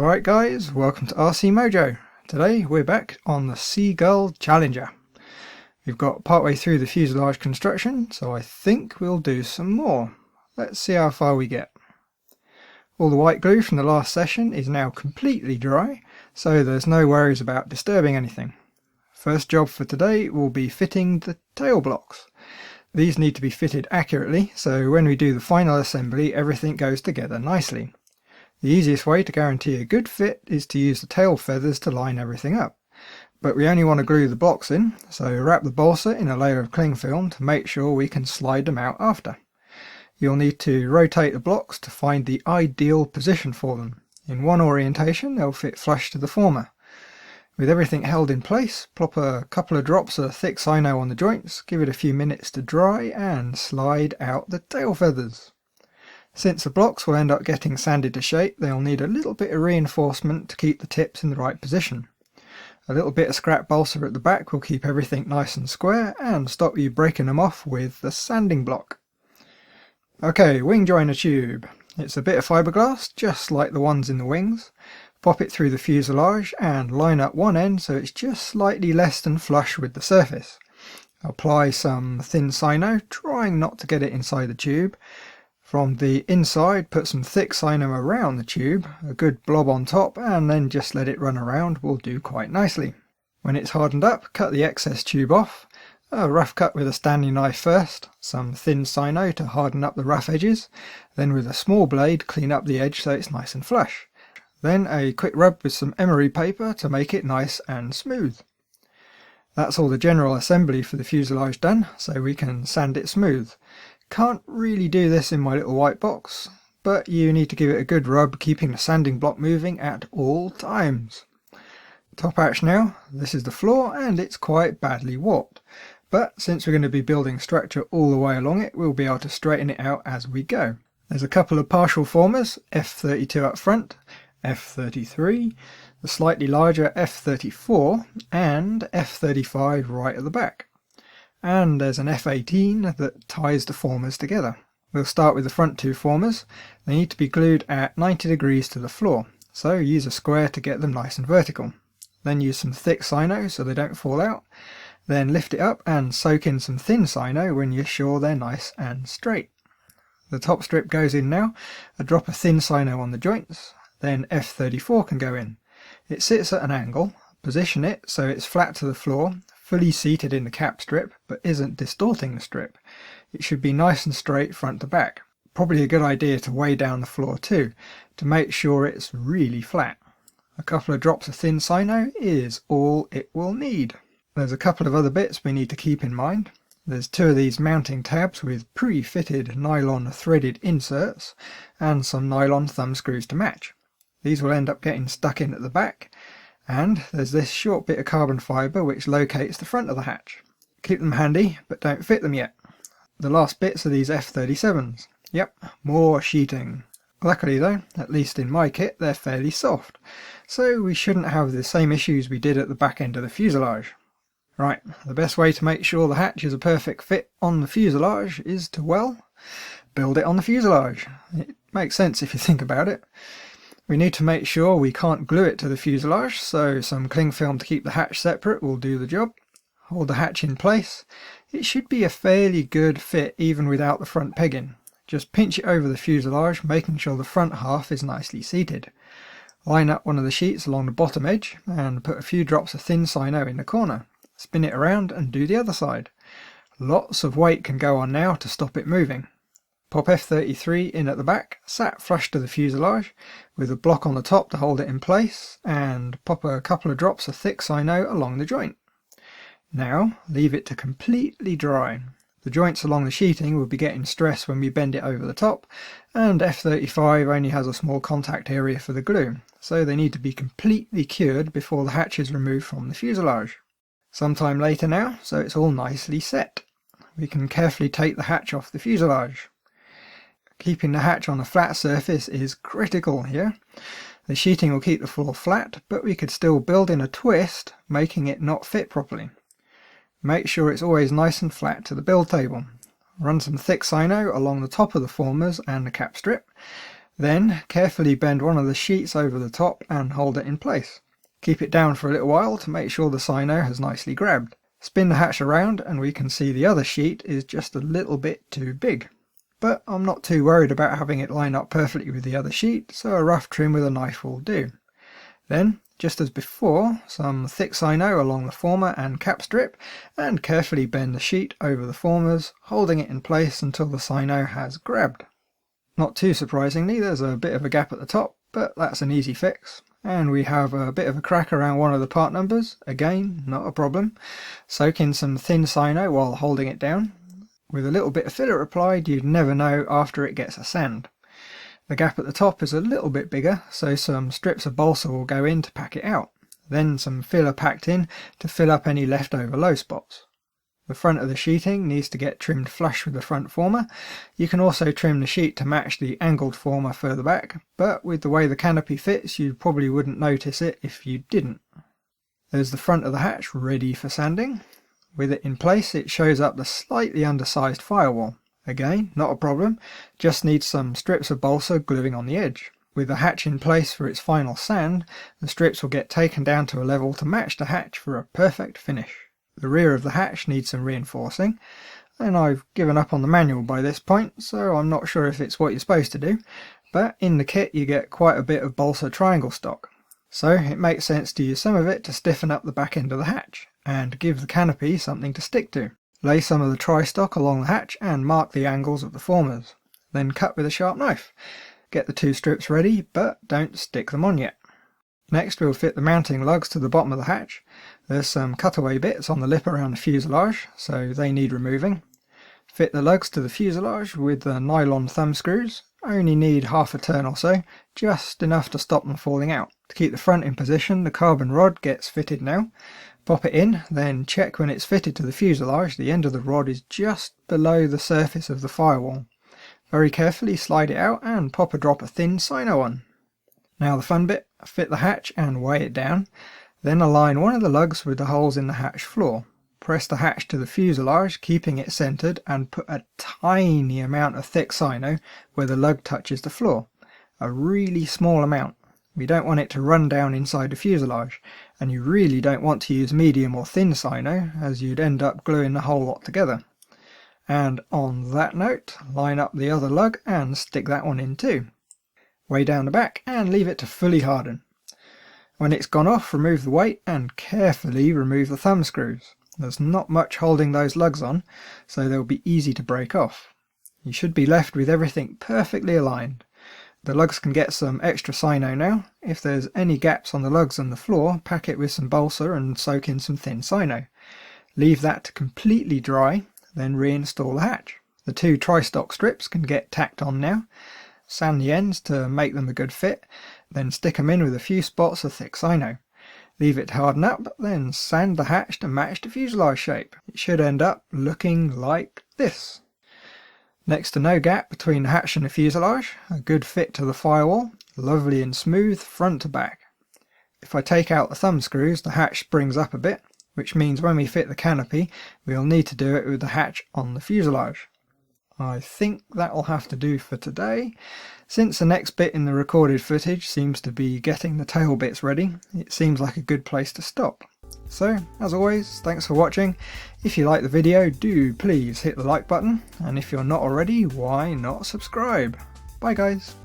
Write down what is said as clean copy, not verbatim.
Alright guys, welcome to RC Mojo. Today we're back on the Seagull Challenger. We've got partway through the fuselage construction, so I think we'll do some more. Let's see how far we get. All the white glue from the last session is now completely dry, so there's no worries about disturbing anything. First job for today will be fitting the tail blocks. These need to be fitted accurately, so when we do the final assembly everything goes together nicely. The easiest way to guarantee a good fit is to use the tail feathers to line everything up. But we only want to glue the blocks in, so wrap the bolsa in a layer of cling film to make sure we can slide them out after. You'll need to rotate the blocks to find the ideal position for them. In one orientation they'll fit flush to the former. With everything held in place, plop a couple of drops of thick cyno on the joints, give it a few minutes to dry and slide out the tail feathers. Since the blocks will end up getting sanded to shape, they'll need a little bit of reinforcement to keep the tips in the right position. A little bit of scrap balsa at the back will keep everything nice and square and stop you breaking them off with the sanding block. Okay, wing joiner tube. It's a bit of fiberglass, just like the ones in the wings. Pop it through the fuselage and line up one end so it's just slightly less than flush with the surface. Apply some thin cyno, trying not to get it inside the tube. From the inside, put some thick cyno around the tube, a good blob on top, and then just let it run around will do quite nicely. When it's hardened up, cut the excess tube off. A rough cut with a Stanley knife first, some thin cyno to harden up the rough edges, then with a small blade clean up the edge so it's nice and flush. Then a quick rub with some emery paper to make it nice and smooth. That's all the general assembly for the fuselage done, so we can sand it smooth. Can't really do this in my little white box, but you need to give it a good rub, keeping the sanding block moving at all times. Top hatch now. This is the floor and it's quite badly warped, but since we're going to be building structure all the way along it, we'll be able to straighten it out as we go. There's a couple of partial formers, F32 up front, F33, the slightly larger F34 and F35 right at the back. And there's an F18 that ties the formers together. We'll start with the front two formers. They need to be glued at 90 degrees to the floor, so use a square to get them nice and vertical. Then use some thick cyno so they don't fall out. Then lift it up and soak in some thin cyno when you're sure they're nice and straight. The top strip goes in now. A drop of thin cyno on the joints. Then F34 can go in. It sits at an angle. Position it so it's flat to the floor, fully seated in the cap strip, but isn't distorting the strip. It should be nice and straight front to back. Probably a good idea to weigh down the floor too, to make sure it's really flat. A couple of drops of thin cyno is all it will need. There's a couple of other bits we need to keep in mind. There's two of these mounting tabs with pre-fitted nylon threaded inserts and some nylon thumb screws to match. These will end up getting stuck in at the back. And there's this short bit of carbon fibre which locates the front of the hatch. Keep them handy, but don't fit them yet. The last bits are these F37s. Yep, more sheeting. Luckily though, at least in my kit, they're fairly soft, so we shouldn't have the same issues we did at the back end of the fuselage. Right, the best way to make sure the hatch is a perfect fit on the fuselage is to, well, build it on the fuselage. It makes sense if you think about it. We need to make sure we can't glue it to the fuselage, so some cling film to keep the hatch separate will do the job. Hold the hatch in place. It should be a fairly good fit even without the front pegging. Just pinch it over the fuselage, making sure the front half is nicely seated. Line up one of the sheets along the bottom edge and put a few drops of thin cyno in the corner. Spin it around and do the other side. Lots of weight can go on now to stop it moving. Pop F33 in at the back, sat flush to the fuselage, with a block on the top to hold it in place, and pop a couple of drops of thick cyno along the joint. Now leave it to completely dry. The joints along the sheeting will be getting stressed when we bend it over the top, and F35 only has a small contact area for the glue, so they need to be completely cured before the hatch is removed from the fuselage. Sometime later now, so it's all nicely set. We can carefully take the hatch off the fuselage. Keeping the hatch on a flat surface is critical here. The sheeting will keep the floor flat, but we could still build in a twist, making it not fit properly. Make sure it's always nice and flat to the build table. Run some thick cyno along the top of the formers and the cap strip, Then carefully bend one of the sheets over the top and hold it in place. Keep it down for a little while to make sure the sino has nicely grabbed. Spin the hatch around and we can see the other sheet is just a little bit too big. But I'm not too worried about having it line up perfectly with the other sheet, so a rough trim with a knife will do. Then, just as before, some thick sino along the former and cap strip, and carefully bend the sheet over the formers, holding it in place until the sino has grabbed. Not too surprisingly, there's a bit of a gap at the top, but that's an easy fix. And we have a bit of a crack around one of the part numbers, again, not a problem. Soak in some thin sino while holding it down. With a little bit of filler applied, you'd never know after it gets a sand. The gap at the top is a little bit bigger, so some strips of bolsa will go in to pack it out. Then some filler packed in to fill up any leftover low spots. The front of the sheeting needs to get trimmed flush with the front former. You can also trim the sheet to match the angled former further back, but with the way the canopy fits you probably wouldn't notice it if you didn't. There's the front of the hatch ready for sanding. With it in place it shows up the slightly undersized firewall. Again, not a problem, just needs some strips of balsa gluing on the edge. With the hatch in place for its final sand, the strips will get taken down to a level to match the hatch for a perfect finish. The rear of the hatch needs some reinforcing, and I've given up on the manual by this point, so I'm not sure if it's what you're supposed to do, but in the kit you get quite a bit of balsa triangle stock, so it makes sense to use some of it to stiffen up the back end of the hatch, and give the canopy something to stick to. Lay some of the tri-stock along the hatch and mark the angles of the formers, then cut with a sharp knife. Get the two strips ready, but don't stick them on yet. Next we'll fit the mounting lugs to the bottom of the hatch. There's some cutaway bits on the lip around the fuselage, so they need removing. Fit the lugs to the fuselage with the nylon thumb screws. Only need half a turn or so, just enough to stop them falling out. To keep the front in position, the carbon rod gets fitted now. Pop it in, then check when it's fitted to the fuselage the end of the rod is just below the surface of the firewall. Very carefully slide it out and pop a drop of thin sino on. Now the fun bit, fit the hatch and weigh it down, then align one of the lugs with the holes in the hatch floor. Press the hatch to the fuselage, keeping it centered, and put a tiny amount of thick sino where the lug touches the floor. A really small amount. We don't want it to run down inside the fuselage, and you really don't want to use medium or thin sino, as you'd end up gluing the whole lot together. And on that note, line up the other lug and stick that one in too. Weigh down the back and leave it to fully harden. When it's gone off, remove the weight and carefully remove the thumb screws. There's not much holding those lugs on, so they'll be easy to break off. You should be left with everything perfectly aligned. The lugs can get some extra sino now. If there's any gaps on the lugs and the floor, pack it with some balsa and soak in some thin sino. Leave that to completely dry, then reinstall the hatch. The two tri-stock strips can get tacked on now. Sand the ends to make them a good fit, then stick them in with a few spots of thick sino. Leave it to harden up, then sand the hatch to match the fuselage shape. It should end up looking like this. Next to no gap between the hatch and the fuselage, a good fit to the firewall, lovely and smooth front to back. If I take out the thumb screws, the hatch springs up a bit, which means when we fit the canopy, we'll need to do it with the hatch on the fuselage. I think that'll have to do for today. Since the next bit in the recorded footage seems to be getting the tail bits ready, it seems like a good place to stop. So, as always, thanks for watching. If you like the video, do please hit the like button, and if you're not already, why not subscribe? Bye guys!